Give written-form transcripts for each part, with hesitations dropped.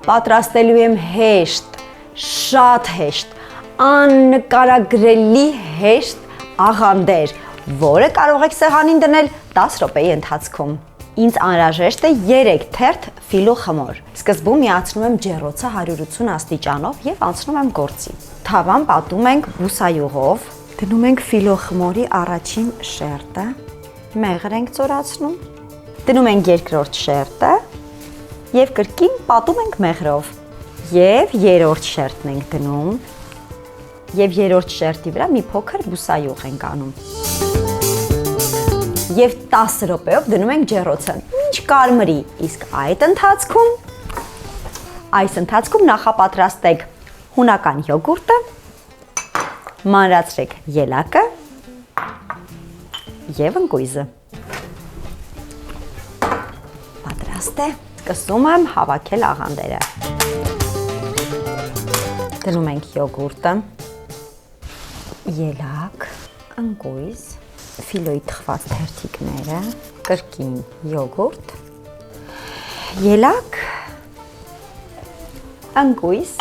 պատրաստելու եմ հեշտ, շատ հեշտ, աննկարագրելի հեշտ աղանդեր, որը կարող եք սեղանին դնել 10 րոպեի ընթացքում։ Ինձ անհրաժեշտ է 3 թերթ ֆիլո խմոր։ Սկզբում միացնում եմ ջեռոցը 180 աստիճանով եւ անցնում եմ գործի։ Թավան պատում ենք բուսայուղով, դնում ենք ֆիլո խմորի առաջին շերտը, մեղր ենք ծորացնում, դնում ենք երկրորդ շերտը եւ կրկին պատում ենք մեղրով։ Եվ երրորդ շերտն ենք դնում եւ երրորդ շերտի վրա մի փոքր բուսայուղ ենք անում։ Եվ 10 րոպեով դնում ենք ջեռոցը, մինչ կարմրի, իսկ այս ընթացքում նախապատրաստեք հունական յոգուրտը, մանրացրեք ելակը եւ ընկույզը։ Պատրաստ է, սկսում եմ հավաքել աղանդերը։ Դնում ենք յոգուրտը, ելակ, ընկույզ, ֆիլոյի թխված թերթիկները, կրկին յոգուրտ, ելակ, ընկույզ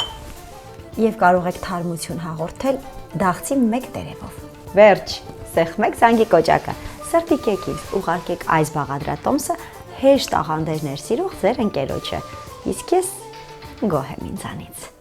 եւ կարող եք թարմություն հաղորդել դաղցի 1 տերևով։ Վերջ, սեղմեք զանգի կոճակը, սրտիկ եք ուղարկեք այս բաղադրատոմսը հեշտ աղանդերներ սիրող ձեր ընկերոջը, իսկ ես գոհ եմ ինձանից։